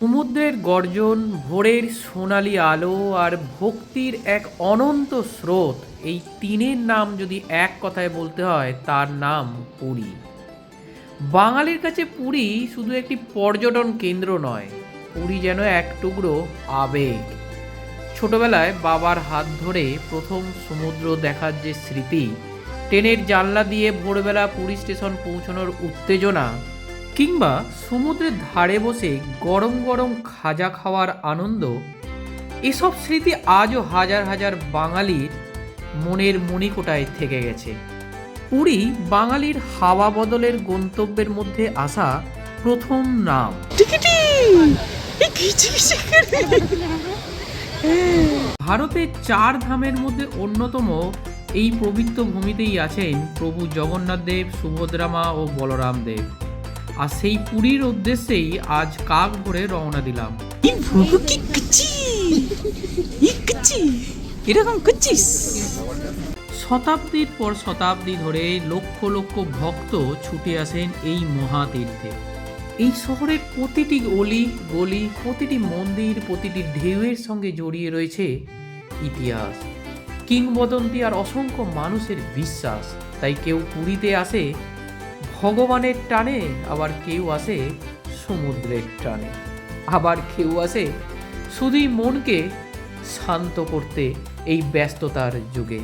সমুদ্রের গর্জন, ভোরের সোনালি আলো আর ভক্তির এক অনন্ত স্রোত, এই তিনের নাম যদি এক কথায় বলতে হয় তার নাম পুরী। বাঙালির কাছে পুরী শুধু একটি পর্যটন কেন্দ্র নয়, পুরী যেন এক টুকরো আবেগ। ছোটবেলায় বাবার হাত ধরে প্রথম সমুদ্র দেখার যে স্মৃতি, ট্রেনের জানলা দিয়ে ভোরবেলা পুরী স্টেশন পৌঁছানোর উত্তেজনা, কিংবা সমুদ্রের ধারে বসে গরম গরম খাজা খাওয়ার আনন্দ, এসব স্মৃতি আজও হাজার হাজার বাঙালির মনের মণিকোটায় থেকে গেছে। পুরী বাঙালির হাওয়া বদলের গন্তব্যের মধ্যে আসা প্রথম নাম। ভারতের চার ধামের মধ্যে অন্যতম এই পবিত্র ভূমিতেই আছেন প্রভু জগন্নাথ দেব, সুভদ্রা মা ও বলরাম দেব। আর সেই পুরীর উদ্দেশ্যেই আজ কাক ভরে রওনা দিলাম। শতাব্দীর পর শতাব্দী ধরে লক্ষ লক্ষ ভক্ত ছুটে আসেন এই মহাতীর্থে। এই শহরের প্রতিটি অলি গলি, প্রতিটি মন্দির, প্রতিটি ঢেউয়ের সঙ্গে জড়িয়ে রয়েছে ইতিহাস, কিংবদন্তি আর অসংখ্য মানুষের বিশ্বাস। তাই কেউ পুরীতে আসে ভগবানের টানে, আবার কেউ আসে সমুদ্রের টানে, আবার কেউ আসে শুধুই মনকে শান্ত করতে এই ব্যস্ততার যুগে।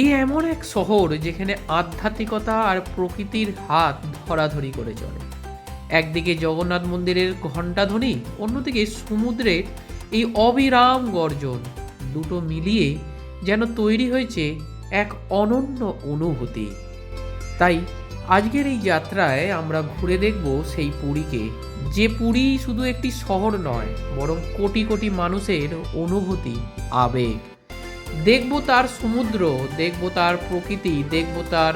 এ এমন এক শহর যেখানে আধ্যাত্মিকতা আর প্রকৃতির হাত ধরাধরি করে চলে। একদিকে জগন্নাথ মন্দিরের ঘণ্টাধ্বনি, অন্যদিকে সমুদ্রের এই অবিরাম গর্জন, দুটো মিলিয়ে যেন তৈরি হয়েছে এক অনন্য অনুভূতি। তাই আজকের এই যাত্রায় আমরা ঘুরে দেখব সেই পুরীকে, যে পুরী শুধু একটি শহর নয়, বরং কোটি কোটি মানুষের অনুভূতি, আবেগ। দেখব তার সমুদ্র, দেখব তার প্রকৃতি, দেখব তার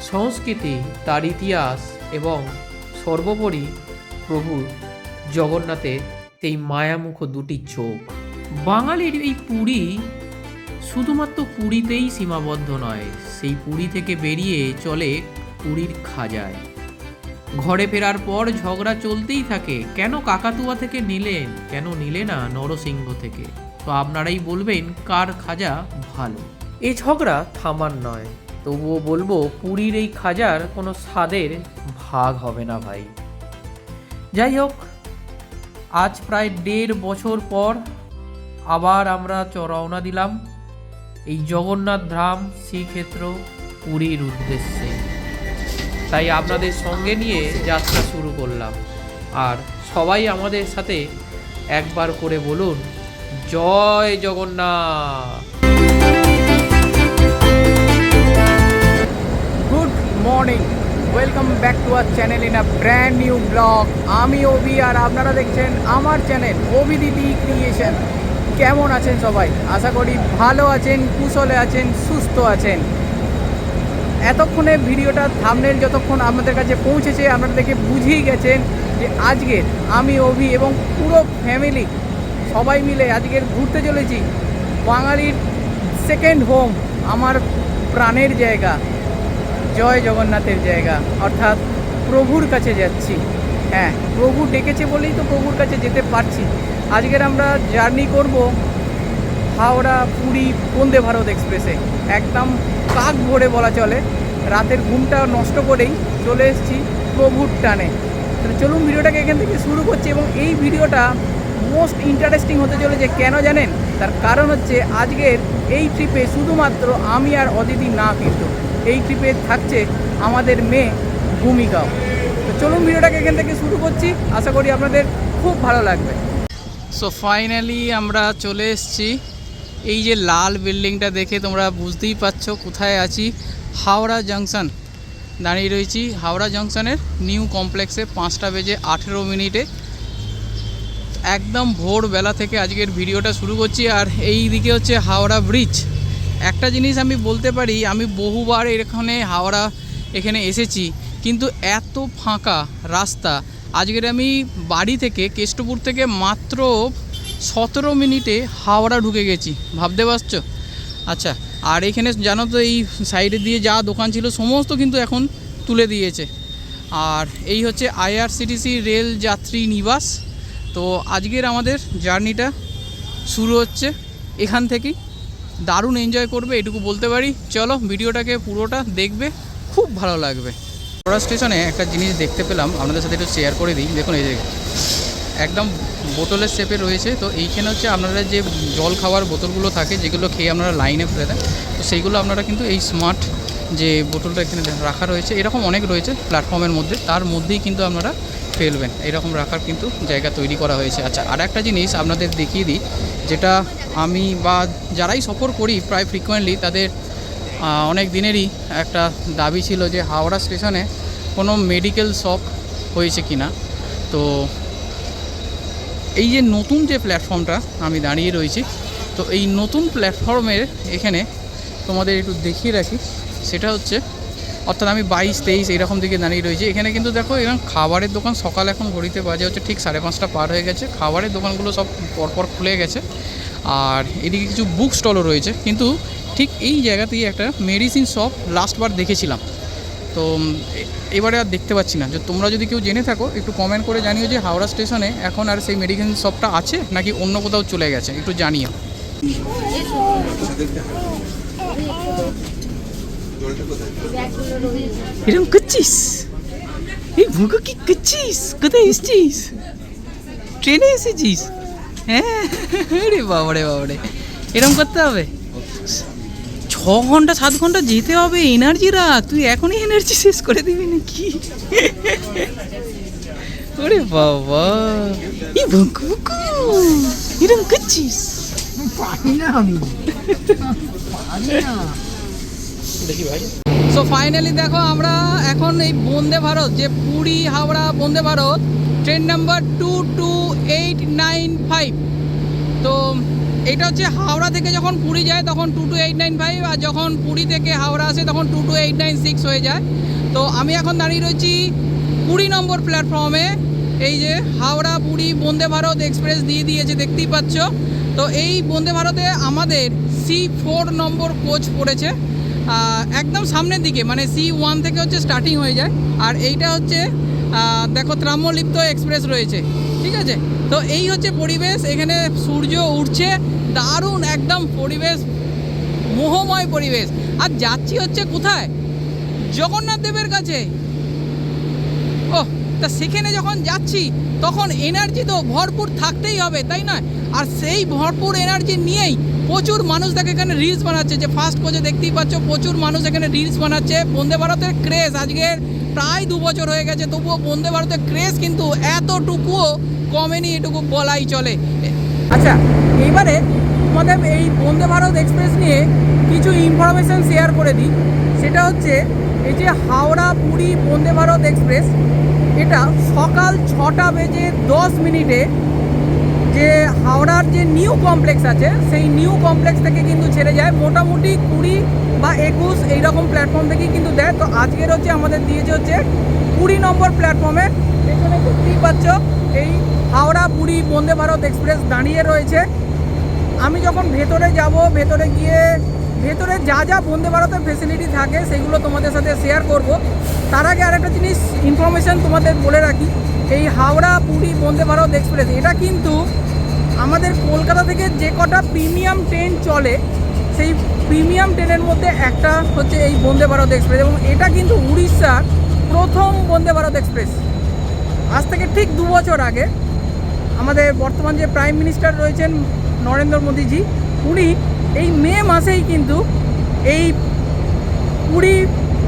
সংস্কৃতি, তার ইতিহাস এবং সর্বোপরি প্রভু জগন্নাথের সেই মায়ামুখ দুটি চোখ। বাঙালির এই পুরী শুধুমাত্র পুরীতেই সীমাবদ্ধ নয়, সেই পুরী থেকে বেরিয়ে চলে পুরীর খাজায়। ঘরে ফেরার পর ঝগড়া চলতেই থাকে, কেন কাকাতুয়া থেকে নিলেন, কেন নিলে না নরসিংহ থেকে। তো আপনারাই বলবেন কার খাজা ভালো। এই ঝগড়া থামার নয়, তবুও বলবো পুরীর এই খাজার কোনো স্বাদের ভাগ হবে না ভাই। যাই হোক, আজ প্রায় 1.5 বছর পর আবার আমরা রওনা দিলাম এই জগন্নাথ ধাম শ্রীক্ষেত্র পুরীর উদ্দেশ্যে। তাই আপনাদের সঙ্গে নিয়ে যাত্রা শুরু করলাম। আর সবাই আমাদের সাথে একবার করে বলুন, জয় Jagannath. Good morning, welcome back to our channel in a brand new blog. আমি ওবি আর আপনারা দেখছেন আমার চ্যানেল ওবি দিদি ক্রিয়েশন। কেমন আছেন সবাই? আশা করি ভালো আছেন, কুশলে আছেন, সুস্থ আছেন। এতক্ষণে ভিডিওটা থাম্বনেল যতক্ষণ আপনাদের কাছে পৌঁছেছে, আপনারা দেখে বুঝেই গেছেন যে আজকের আমি ওবি এবং পুরো ফ্যামিলি সবাই মিলে আজকের ঘুরতে চলেছি বাঙালির সেকেন্ড হোম, আমার প্রাণের জায়গা, জয় জগন্নাথের জায়গা, অর্থাৎ প্রভুর কাছে যাচ্ছি। হ্যাঁ, প্রভু ডেকেছে বলেই তো প্রভুর কাছে যেতে পারছি। আজকের আমরা জার্নি করব হাওড়া পুরী বন্দে ভারত এক্সপ্রেসে, একদম কাক ভরে বলা চলে। রাতের ঘুমটা নষ্ট করেই চলে এসেছি প্রভুর টানে। তাহলে চলুন ভিডিওটাকে এখান থেকে শুরু করছি। এবং এই ভিডিওটা মোস্ট ইন্টারেস্টিং হতে চলেছে, কেন জানেন? তার কারণ হচ্ছে আজকের এই ট্রিপে শুধুমাত্র আমি আর অদিতি না, কিন্তু এই ট্রিপে থাকছে আমাদের মেয়ে ভূমিকাও। তো চলুন ভিডিওটাকে এখান থেকে শুরু করছি, আশা করি আপনাদের খুব ভালো লাগবে। সো ফাইনালি আমরা চলে এসেছি। এই যে লাল বিল্ডিংটা দেখে তোমরা বুঝতেই পারছো কোথায় আছি। হাওড়া জাংশন দাঁড়িয়ে রয়েছি, হাওড়া জাংশনের নিউ কমপ্লেক্সে 5:18 একদম ভোরবেলা থেকে আজকের ভিডিওটা শুরু করছি। আর এই দিকে হচ্ছে হাওড়া ব্রিজ। একটা জিনিস আমি বলতে পারি, আমি বহুবার হাওড়া এখানে এসেছি, কিন্তু এত ফাঁকা রাস্তা। আজকের আমি বাড়ি থেকে কেষ্টপুর থেকে মাত্র 17 মিনিটে হাওড়া ঢুকে গেছি, ভাবতে পারছো? আচ্ছা, আর এখানে জানো তো এই সাইডে দিয়ে যা দোকান ছিল সমস্ত কিন্তু এখন তুলে দিয়েছে। আর এই হচ্ছে IRCTC রেল যাত্রী নিবাস। তো আজকের আমাদের জার্নিটা শুরু হচ্ছে এখান থেকেই। দারুণ এনজয় করবে এটুকু বলতে পারি। চলো ভিডিওটাকে পুরোটা দেখবে, খুব ভালো লাগবে। হাওড়া স্টেশনে একটা জিনিস দেখতে পেলাম, আপনাদের সাথে একটু শেয়ার করে দিই। দেখুন এই যে একদম বোতলের শেপে রয়েছে। তো এইখানে হচ্ছে আপনারা যে জল খাওয়ার বোতলগুলো থাকে, যেগুলো খেয়ে আপনারা লাইনে ফেলে দেন, তো সেইগুলো আপনারা কিন্তু এই স্মার্ট যে বোতলটা এখানে রাখা রয়েছে, এরকম অনেক রয়েছে প্ল্যাটফর্মের মধ্যে, তার মধ্যেই কিন্তু আপনারা ফেলবেন, এরকম রাখার কিন্তু জায়গা তৈরি করা হয়েছে। আচ্ছা, আর একটা জিনিস আপনাদের দেখিয়ে দিই, যেটা আমি বা যারাই সফর করি প্রায় ফ্রিকোয়েন্টলি, তাদের অনেক দিনেরই একটা দাবি ছিল যে হাওড়া স্টেশনে কোনো মেডিকেল শপ হয়েছে কি না। তো এই যে নতুন যে প্ল্যাটফর্মটা আমি দাঁড়িয়ে রয়েছি, তো এই নতুন প্ল্যাটফর্মের এখানে তোমাদের একটু দেখিয়ে রাখি, সেটা হচ্ছে অর্থাৎ আমি 22-23 এইরকম দিকে দাঁড়িয়ে রয়েছি। এখানে কিন্তু দেখো এরকম খাবারের দোকান, সকাল এখন ঘড়িতে বাজে হচ্ছে ঠিক 5:30 পার হয়ে গেছে, খাবারের দোকানগুলো সব পরপর খুলে গেছে। আর এদিকে কিছু বুক স্টলও রয়েছে, কিন্তু ঠিক এই জায়গাতেই একটা মেডিসিন শপ লাস্টবার দেখেছিলাম, তো এবারে আর দেখতে পাচ্ছি না। যে তোমরা যদি কেউ জেনে থাকো একটু কমেন্ট করে জানিও যে হাওড়া স্টেশনে এখন আর সেই মেডিসিন শপটা আছে নাকি অন্য কোথাও চলে গেছে, একটু জানিও। এরকম করছিস? এই ভুগো কি করছিস? কোথায় এসেছিস? ট্রেনে এসেছিস? হ্যাঁ, রে বাবারে বাবারে, এরকম করতে হবে? 6 ঘন্টা 7 ঘন্টা যেতে হবে, এনার্জিরা তুই এখনই এনার্জি শেষ করে দিবি নাকি? ওরে বাবা, এই ভুকু ভুকু এরকম করছিস? পারি না আমি, পারি না। দেখি ভাই। সো ফাইনালি দেখো আমরা এখন এই বন্দে ভারত, যে পুরী হাওড়া বন্দে ভারত ট্রেন নাম্বার 22895, তো এটা হচ্ছে হাওড়া থেকে যখন পুরী যায় তখন 22895, আর যখন পুরী থেকে হাওড়া আসে তখন 22896 হয়ে যায়। তো আমি এখন দাঁড়িয়ে রয়েছি 20 নম্বর প্ল্যাটফর্মে। এই যে হাওড়া পুরী বন্দে ভারত এক্সপ্রেস দিয়ে দিয়েছে, দেখতেই পাচ্ছ। তো এই বন্দে ভারতে আমাদের C4 নম্বর কোচ পড়েছে, একদম সামনের দিকে, মানে C1 থেকে হচ্ছে স্টার্টিং হয়ে যায়। আর এইটা হচ্ছে দেখো ত্রাম্যলিপ্ত এক্সপ্রেস রয়েছে, ঠিক আছে। তো এই হচ্ছে পরিবেশ, এখানে সূর্য উঠছে, দারুণ একদম পরিবেশ, মোহময় পরিবেশ। আর যাচ্ছি হচ্ছে কোথায়? জগন্নাথ দেবের কাছে। ও তা সেখানে যখন যাচ্ছি তখন এনার্জি তো ভরপুর থাকতেই হবে, তাই না? আর সেই ভরপুর এনার্জি নিয়েই প্রচুর মানুষ দেখে এখানে রিলস বানাচ্ছে, যে ফার্স্ট কোচে দেখতেই পাচ্ছ প্রচুর মানুষ এখানে রিলস বানাচ্ছে। বন্দে ভারতের ক্রেজ আজকের প্রায় 2 বছর হয়ে গেছে, তবুও বন্দে ভারতের ক্রেজ কিন্তু এতটুকুও কমেনি, এটুকু বলাই চলে। আচ্ছা, এইবারে তোমাদের এই বন্দে ভারত এক্সপ্রেস নিয়ে কিছু ইনফরমেশান শেয়ার করে দিই। সেটা হচ্ছে এই যে হাওড়া পুরী বন্দে ভারত এক্সপ্রেস, এটা সকাল 6:10 যে হাওড়ার যে নিউ কমপ্লেক্স আছে, সেই নিউ কমপ্লেক্স থেকে কিন্তু ছেড়ে যায়। মোটামুটি 20 বা 21 এইরকম প্ল্যাটফর্ম থেকেই কিন্তু দেয়। তো আজকের হচ্ছে আমাদের দিয়েছে হচ্ছে 20 নম্বর প্ল্যাটফর্মে। এখানে দেখতেই পাচ্ছ এই হাওড়া পুরী বন্দে ভারত এক্সপ্রেস দাঁড়িয়ে রয়েছে। আমি যখন ভেতরে যাব, ভেতরে গিয়ে ভেতরে যা যা বন্দে ভারতের ফেসিলিটি থাকে সেগুলো তোমাদের সাথে শেয়ার করব। তার আগে আরেকটা জিনিস ইনফরমেশান তোমাদের বলে রাখি, এই হাওড়া পুরী বন্দে ভারত এক্সপ্রেস এটা কিন্তু আমাদের কলকাতা থেকে যে কটা প্রিমিয়াম ট্রেন চলে, সেই প্রিমিয়াম ট্রেনের মধ্যে একটা হচ্ছে এই বন্দে ভারত এক্সপ্রেস, এবং এটা কিন্তু উড়িষ্যার প্রথম বন্দে ভারত এক্সপ্রেস। আজ থেকে ঠিক 2 বছর আগে আমাদের বর্তমান যে প্রাইম মিনিস্টার রয়েছেন নরেন্দ্র মোদীজি, উনি এই মে মাসেই কিন্তু এই পুরী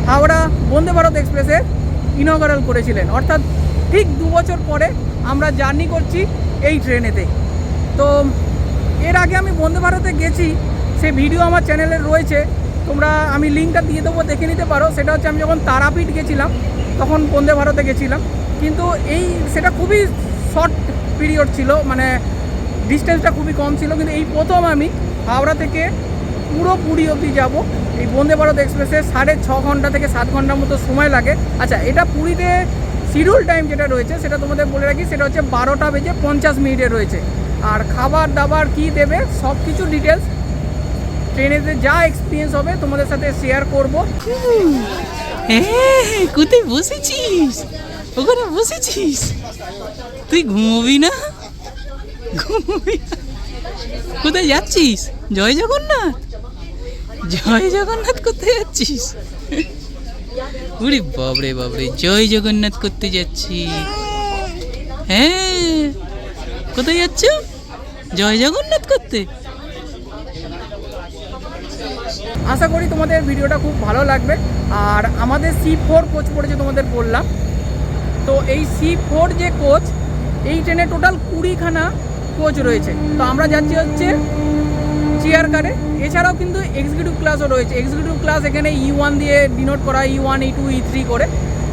হাওড়া বন্দে ভারত এক্সপ্রেসের ইনঅগারাল করেছিলেন। অর্থাৎ ঠিক 2 বছর পরে আমরা জার্নি করছি এই ট্রেনেতে। তো এর আগে আমি বন্দে ভারতে গেছি, সেই ভিডিও আমার চ্যানেলে রয়েছে, তোমরা আমি লিঙ্কটা দিয়ে দেবো, দেখে নিতে পারো। সেটা হচ্ছে আমি যখন তারাপীঠ গেছিলাম তখন বন্দে ভারতে গেছিলাম, কিন্তু সেটা খুবই শর্ট পিরিয়ড ছিল, মানে ডিস্টেন্সটা খুবই কম ছিল। কিন্তু এই প্রথম আমি হাওড়া থেকে পুরো পুরী অবধি যাব এই বন্দে ভারত এক্সপ্রেসে। 6.5 ঘন্টা থেকে 7 ঘন্টার মতো সময় লাগে। আচ্ছা, এটা পুরীতে শিডিউল টাইম যেটা রয়েছে সেটা তোমাদের বলে রাখি, সেটা হচ্ছে 12:50 রয়েছে। আর খাবার দাবার কি দেবে সব কিছু ডিটেলস ট্রেনেতে যা এক্সপিরিয়েন্স হবে তোমাদের সাথে শেয়ার করব। কোথায় বসেছিস? ওখানে বসেছিস? তুই ঘুমোবি না? কোথায় যাচ্ছিস? জয় জগন্নাথ, জয় জগন্নাথ কোথায় যাচ্ছিস? ওরে বাবরে বাবরে, জয় জগন্নাথ করতে যাচ্ছি। হ্যাঁ, কোথায় যাচ্ছ? জয় জগন্নাথ করতে। আশা করি তোমাদের ভিডিওটা খুব ভালো লাগবে। আর আমাদের C4 কোচ পড়েছে তোমাদের বললাম, তো এই C4 যে কোচ, এই ট্রেনে টোটাল 20খানা কোচ রয়েছে। তো আমরা যাচ্ছি হচ্ছে চেয়ার কারে। এছাড়াও কিন্তু এক্সিকিউটিভ ক্লাসও রয়েছে। এক্সিকিউটিভ ক্লাস এখানে E1 দিয়ে ডিনোট করা, E1 E2 E3 করে।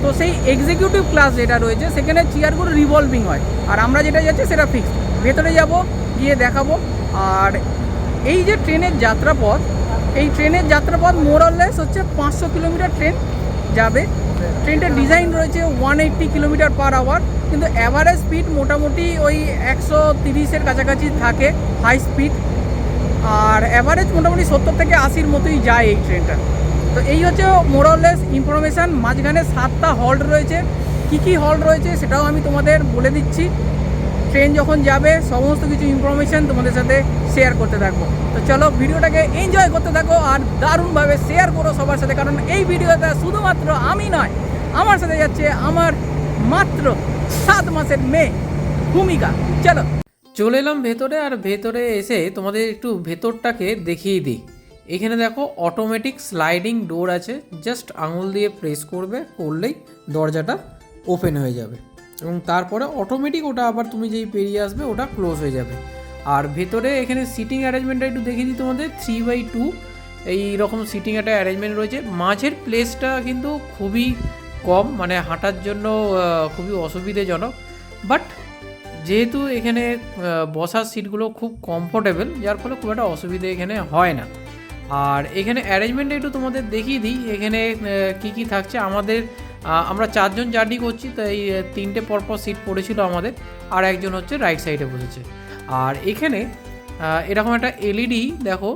তো সেই এক্সিকিউটিভ ক্লাস যেটা রয়েছে সেখানে চেয়ারগুলো রিভলভিং হয়, আর আমরা যেটা যাচ্ছি সেটা ফিক্সড। ভেতরে যাব, গিয়ে দেখাবো। আর এই যে ট্রেনের যাত্রাপথ, এই ট্রেনের যাত্রাপথ মোরলেস হচ্ছে 500 কিলোমিটার ট্রেন যাবে। ট্রেনটার ডিজাইন রয়েছে 180 কিলোমিটার পার আওয়ার, কিন্তু অ্যাভারেজ স্পিড মোটামুটি ওই 130-এর কাছাকাছি থাকে হাই স্পিড। আর অ্যাভারেজ মোটামুটি 70 থেকে 80-র মতোই যায় এই ট্রেনটা। তো এই হচ্ছে মোরলেস ইনফরমেশান। মাঝখানে 7টা হল্ট রয়েছে। কী হল্ট রয়েছে সেটাও আমি তোমাদের বলে দিচ্ছি। ট্রেন যখন যাবে সমস্ত কিছু ইনফরমেশান তোমাদের সাথে শেয়ার করতে থাকবো। তো চলো ভিডিওটাকে এনজয় করতে থাকো আর দারুণভাবে শেয়ার করো সবার সাথে, কারণ এই ভিডিওটা শুধুমাত্র আমি নয়, আমার সাথে যাচ্ছে আমার মাত্র 7 মাসের মেয়ে ভূমিকা। চলো চলে এলাম ভেতরে, আর ভেতরে এসে তোমাদের একটু ভেতরটাকে দেখিয়ে দিই। এখানে দেখো অটোমেটিক স্লাইডিং ডোর আছে, জাস্ট আঙুল দিয়ে প্রেস করলেই দরজাটা ওপেন হয়ে যাবে, এবং তারপরে অটোমেটিক ওটা আবার তুমি যেই পেরিয়ে আসবে ওটা ক্লোজ হয়ে যাবে। আর ভেতরে এখানে সিটিং অ্যারেঞ্জমেন্টটা একটু দেখিয়ে দিই তোমাদের। 3/2 এই রকম সিটিং একটা অ্যারেঞ্জমেন্ট রয়েছে। মাঝের প্লেসটা কিন্তু খুবই কম, মানে হাঁটার জন্য খুবই অসুবিধাজনক, বাট যেহেতু এখানে বসার সিটগুলো খুব কমফোর্টেবল, যার ফলে খুব একটা অসুবিধা এখানে হয় না। আর এখানে অ্যারেঞ্জমেন্টটা একটু তোমাদের দেখিয়ে দিই। এখানে কি থাকছে। আমরা 4 জন জার্নি করছি, তাই 3টে পরপর সিট পড়েছিল আমাদের, আর একজন হচ্ছে রাইট সাইডে বসেছে। আর এখানে এরকম একটা এলইডি দেখো,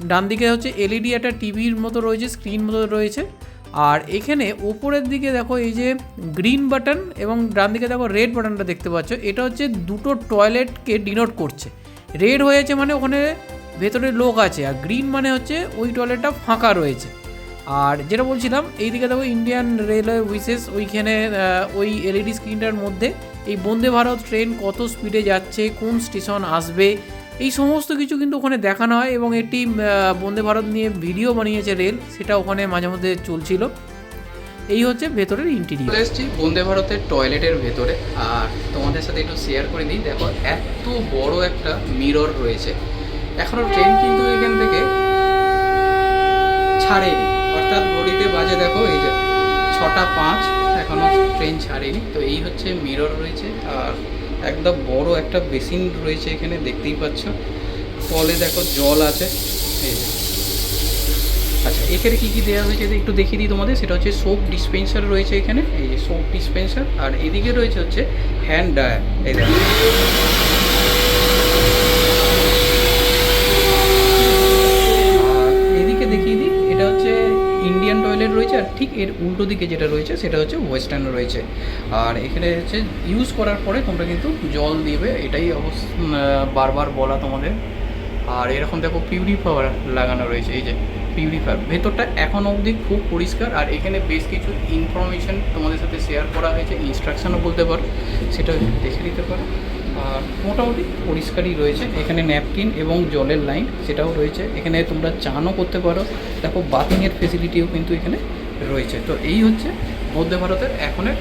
ডান দিকে হচ্ছে এলইডি একটা টিভির মতো রয়েছে, স্ক্রিন মতো রয়েছে। আর এখানে ওপরের দিকে দেখো এই যে গ্রিন বাটন, এবং ডান দিকে দেখো রেড বাটনটা দেখতে পাচ্ছ, এটা হচ্ছে দুটো টয়লেটকে ডিনোট করছে। রেড হয়েছে মানে ওখানে ভেতরে লোক আছে, আর গ্রিন মানে হচ্ছে ওই টয়লেটটা ফাঁকা রয়েছে। আর যেটা বলছিলাম, এইদিকে দেখো ইন্ডিয়ান রেলওয়ে উইসেস, ওইখানে ওই এলইডি স্ক্রিনটার মধ্যে এই বন্দে ভারত ট্রেন কত স্পিডে যাচ্ছে, কোন স্টেশন আসবে, এই সমস্ত কিছু কিন্তু ওখানে দেখানো হয়। এবং একটি বন্দে ভারত নিয়ে ভিডিও বানিয়েছে রেল, সেটা ওখানে মাঝে মধ্যে চলছিল। এই হচ্ছে ভেতরের ইন্টেরিয়র। এসেছি বন্দে ভারতের টয়লেটের ভেতরে, আর তোমাদের সাথে একটু শেয়ার করে দিই। দেখো এত বড় একটা মিরর রয়েছে। এখনও ট্রেন কিন্তু এখান থেকে ছাড়েনি, অর্থাৎ ঘড়িতে বাজে দেখো এই যে 6টা 5, এখনও ট্রেন ছাড়েনি। তো এই হচ্ছে মিরর রয়েছে, আর একদম বড় একটা বেসিন রয়েছে এখানে, দেখতেই পাচ্ছ। তলে দেখো জল আছে এই যে। আচ্ছা, এখানে কী দেওয়া হয়েছে একটু দেখিয়ে দিই তোমাদের। সেটা হচ্ছে সোপ ডিসপেন্সার রয়েছে এখানে, এই যে সোপ ডিসপেন্সার। আর এদিকে রয়েছে হচ্ছে হ্যান্ড ড্রায়ার, এই দেখো। ইন্ডিয়ান টয়লেট রয়েছে, আর ঠিক এর উল্টো দিকে যেটা রয়েছে সেটা হচ্ছে ওয়েস্টার্ন রয়েছে। আর এখানে হচ্ছে ইউজ করার পরে তোমরা কিন্তু জল দিবে, এটাই বারবার বলা তোমাদের। আর এরকম দেখো পিউরিফায়ার লাগানো রয়েছে, এই যে পিউরিফায়ার। ভেতরটা এখন অবধি খুব পরিষ্কার, আর এখানে বেশ কিছু ইনফরমেশান তোমাদের সাথে শেয়ার করা হয়েছে, ইনস্ট্রাকশানও বলতে পারো, সেটা দেখে নিতে পারো। আর মোটামুটি পরিষ্কারই রয়েছে। এখানে ন্যাপকিন এবং জলের লাইন সেটাও রয়েছে। এখানে তোমরা চানও করতে পারো, দেখো বাথিংয়ের ফেসিলিটিও কিন্তু এখানে রয়েছে। তো এই হচ্ছে বন্দে ভারতের এখনের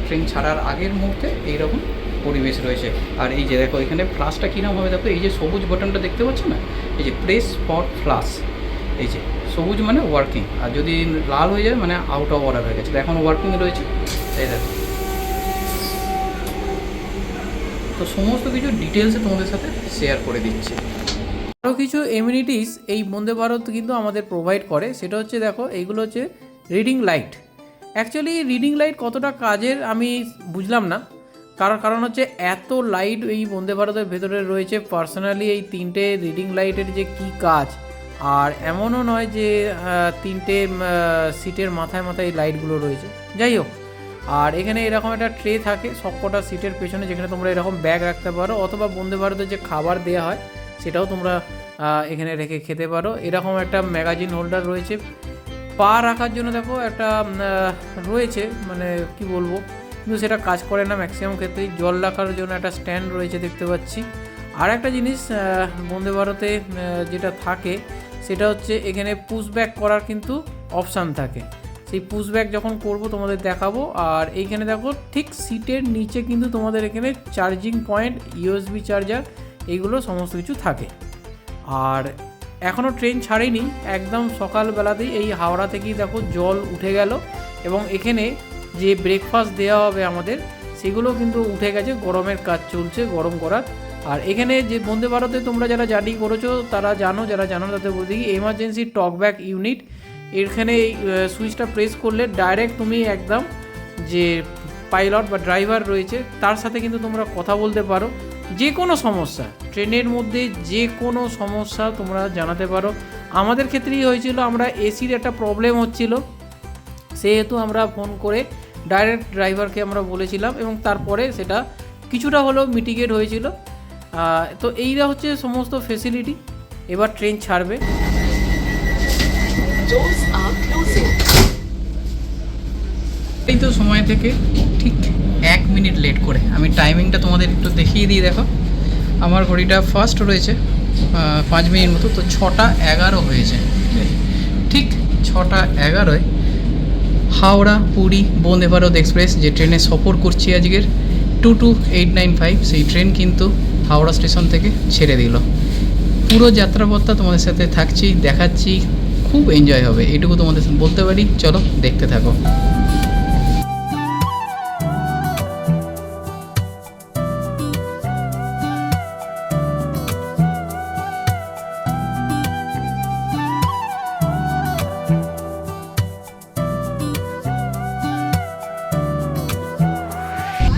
ট্রেন ছাড়ার আগের মুহূর্তে এইরকম পরিবেশ রয়েছে। আর এই যে দেখো এখানে ফ্লাশটা কীরকম হবে দেখো, এই যে সবুজ বাটনটা দেখতে পাচ্ছ না, এই যে প্রেস ফর ফ্লাশ, এই যে সবুজ মানে ওয়ার্কিং, আর যদি লাল হয়ে যায় মানে আউট অফ অর্ডার হয়ে গেছে। এখন ওয়ার্কিং রয়েছে, এই দেখো। তো সমস্ত কিছু ডিটেলসে তোমাদের সাথে শেয়ার করে দিচ্ছি। আরও কিছু এমিনিটিস এই বন্দে ভারত কিন্তু আমাদের প্রোভাইড করে, সেটা হচ্ছে দেখো এইগুলো হচ্ছে reading light. Actually reading light কতটা কাজের আমি বুঝলাম না, কারণ হচ্ছে এত লাইট এই বন্দে ভারতের ভেতরে রয়েছে। পার্সোনালি এই 3টে রিডিং লাইটের যে কী কাজ, আর এমনও নয় যে 3টে সিটের মাথায় মাথায় এই লাইটগুলো রয়েছে। যাই হোক, আর এখানে এরকম একটা ট্রে থাকে সবকটা সিটের পেছনে, যেখানে তোমরা এরকম ব্যাগ রাখতে পারো, অথবা বন্দে ভারতের যে খাবার দেওয়া হয় সেটাও তোমরা এখানে রেখে খেতে পারো। এরকম একটা ম্যাগাজিন হোল্ডার রয়েছে, পা রাখার জন্য দেখো একটা রয়েছে, মানে কি বলবো, কিন্তু সেটা কাজ করে না ম্যাক্সিমাম ক্ষেত্রেই। জল রাখার জন্য একটা স্ট্যান্ড রয়েছে দেখতে পাচ্ছি। আর একটা জিনিস বন্দে ভারতে যেটা থাকে সেটা হচ্ছে এখানে পুশব্যাক করার কিন্তু অপশান থাকে। সেই পুশব্যাক যখন করব তোমাদের দেখাবো। আর এইখানে দেখো ঠিক সিটের নিচে কিন্তু তোমাদের এখানে চার্জিং পয়েন্ট, ইউএসবি চার্জার, এইগুলো সমস্ত কিছু থাকে। আর এখনও ট্রেন ছাড়েনি, একদম সকালবেলাতেই এই হাওড়া থেকেই দেখো জল উঠে গেল, এবং এখানে যে ব্রেকফাস্ট দেওয়া হবে আমাদের সেগুলো কিন্তু উঠে গেছে, গরমের কাজ চলছে গরম করার। আর এখানে যে বন্দে ভারতে তোমরা যারা জার্নি করেছো তারা জানো, যারা জানো তাদের বলে দিই, এমার্জেন্সি টকব্যাক ইউনিট, এখানে এই সুইচটা প্রেস করলে ডাইরেক্ট তুমি একদম যে পাইলট বা ড্রাইভার রয়েছে তার সাথে কিন্তু তোমরা কথা বলতে পারো। যে কোনো সমস্যা, ট্রেনের মধ্যে যে কোনো সমস্যা তোমরা জানাতে পারো। আমাদের ক্ষেত্রেই হয়েছিল, আমরা এসির একটা প্রবলেম হচ্ছিল, সেহেতু আমরা ফোন করে ডাইরেক্ট ড্রাইভারকে আমরা বলেছিলাম, এবং তারপরে সেটা কিছুটা হলেও মিটিগেট হয়েছিল। তো এইটা হচ্ছে সমস্ত ফেসিলিটি। এবার ট্রেন ছাড়বে। এই তো সময় থেকে ঠিক 1 মিনিট লেট করে, আমি টাইমিংটা তোমাদের একটু দেখিয়ে দিই। দেখো আমার ঘড়িটা ফার্স্ট রয়েছে 5 মিনিট মতো, তো 6:11 হয়েছে। ঠিক 6:11 হাওড়া পুরী বন্দে ভারত এক্সপ্রেস যে ট্রেনে সফর করছি আজকের 22895, সেই ট্রেন কিন্তু হাওড়া স্টেশন থেকে ছেড়ে দিল। পুরো যাত্রাপথটা তোমাদের সাথে থাকছি, দেখাচ্ছি, খুব এনজয় হবে এইটুকু তোমাদের বলতে পারি। চলো দেখতে থাকো।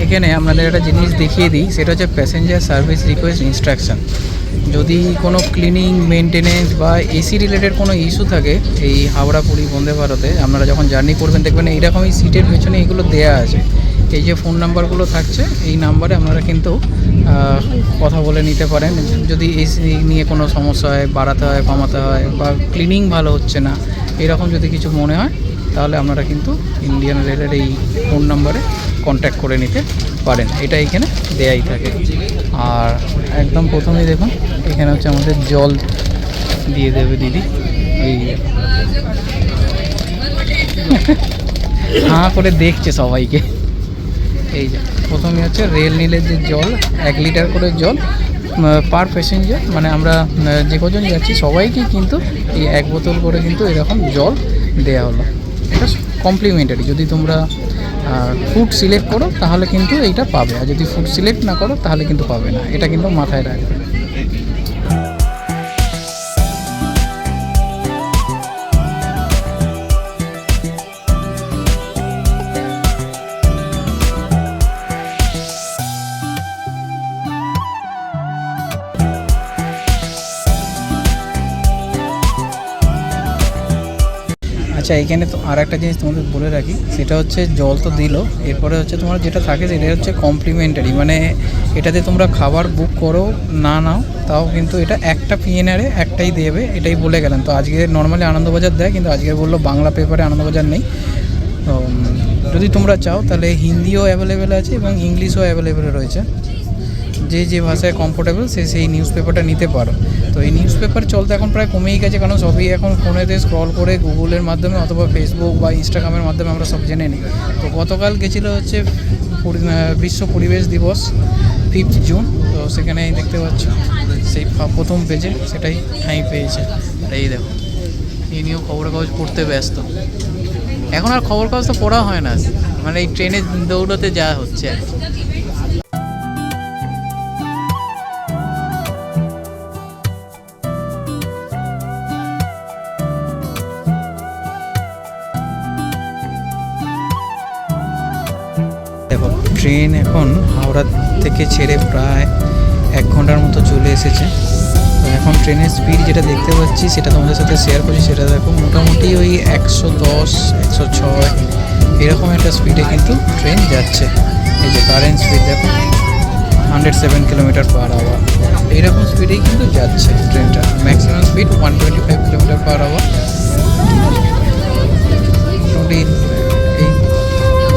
এখানে আপনাদের একটা জিনিস দেখিয়ে দিই, সেটা হচ্ছে প্যাসেঞ্জার সার্ভিস রিকোয়েস্ট ইনস্ট্রাকশন। যদি কোনো ক্লিনিং, মেনটেনেন্স বা এসি রিলেটেড কোনো ইস্যু থাকে এই হাওড়া পুরী বন্দে ভারতে, আপনারা যখন জার্নি করবেন দেখবেন এইরকমই সিটের পেছনে এগুলো দেয়া আছে। এই যে ফোন নাম্বারগুলো থাকছে, এই নাম্বারে আপনারা কিন্তু কথা বলে নিতে পারেন। যদি এসি নিয়ে কোনো সমস্যা হয়, বাড়াতে হয়, কমাতে হয়, বা ক্লিনিং ভালো হচ্ছে না, এরকম যদি কিছু মনে হয়, তাহলে আপনারা কিন্তু ইন্ডিয়ান রেলের এই ফোন নাম্বারে কন্ট্যাক্ট করে নিতে পারেন। এটা এখানে দেয়াই থাকে। আর একদম প্রথমেই দেখুন এখানে হচ্ছে আমাদের জল দিয়ে দেবে দিদি। এই হাঁ করে দেখছে সবাইকে। এই যে প্রথমে হচ্ছে রেল নীলের যে জল, 1 লিটার করে জল পার প্যাসেঞ্জার, মানে আমরা যে কজন যাচ্ছি সবাইকেই কিন্তু এই 1 বোতল করে কিন্তু এরকম জল দেয়া হলো। এটা কমপ্লিমেন্টারি। যদি তোমরা ফুড সিলেক্ট করো তাহলে কিন্তু এইটা পাবে, আর যদি ফুড সিলেক্ট না করো তাহলে কিন্তু পাবে না। এটা কিন্তু মাথায় রাখবে। আচ্ছা, এখানে তো আর একটা জিনিস তোমাদের বলে রাখি, সেটা হচ্ছে জল তো দিল, এরপরে হচ্ছে তোমার যেটা থাকে সেটা হচ্ছে কমপ্লিমেন্টারি। মানে এটাতে তোমরা খাবার বুক করো না নাও, তাও কিন্তু এটা একটা পিএনআরে একটাই দেবে, এটাই বলে গেলেন। তো আজকে নর্মালি আনন্দবাজার দেয়, কিন্তু আজকে বললো বাংলা পেপারে আনন্দবাজার নেই। তো যদি তোমরা চাও তাহলে হিন্দিও অ্যাভেলেবেল আছে এবং ইংলিশও অ্যাভেলেবেল রয়েছে। যে যে ভাষায় কমফোর্টেবল সে সেই নিউজ পেপারটা নিতে পারো। তো এই নিউজ পেপার চলতে এখন প্রায় কমেই গেছে, কারণ সবই এখন ফোনেতে স্ক্রল করে গুগলের মাধ্যমে অথবা ফেসবুক বা ইনস্টাগ্রামের মাধ্যমে আমরা সব জেনে নিই। তো গতকাল গেছিলো হচ্ছে বিশ্ব পরিবেশ দিবস 5 জুন। তো সেখানে দেখতে পাচ্ছ সেই প্রথম পেজে সেটাই ঠাঁই পেয়েছে। এই দেখো, এই নিয়েও খবরের কাগজ পড়তে ব্যস্ত। এখন আর খবর কাগজ তো পড়া হয় না, মানে এই ট্রেনে দৌড়তে যা হচ্ছে। দেখো ট্রেন এখন হাওড়া থেকে ছেড়ে প্রায় 1 ঘন্টার মতো চলে এসেছে। তো এখন ট্রেনের স্পিড যেটা দেখতে পাচ্ছি সেটা তোমাদের সাথে শেয়ার করছি। সেটা দেখো মোটামুটি ওই 110, 106 এরকম একটা স্পিডে কিন্তু ট্রেন যাচ্ছে। এই যে কারেন্ট স্পিড দেখো 107 কিলোমিটার পার আওয়ার, এইরকম স্পিডেই কিন্তু যাচ্ছে ট্রেনটা। Maximum speed 125 kilometre per hour. মোটামুটি এই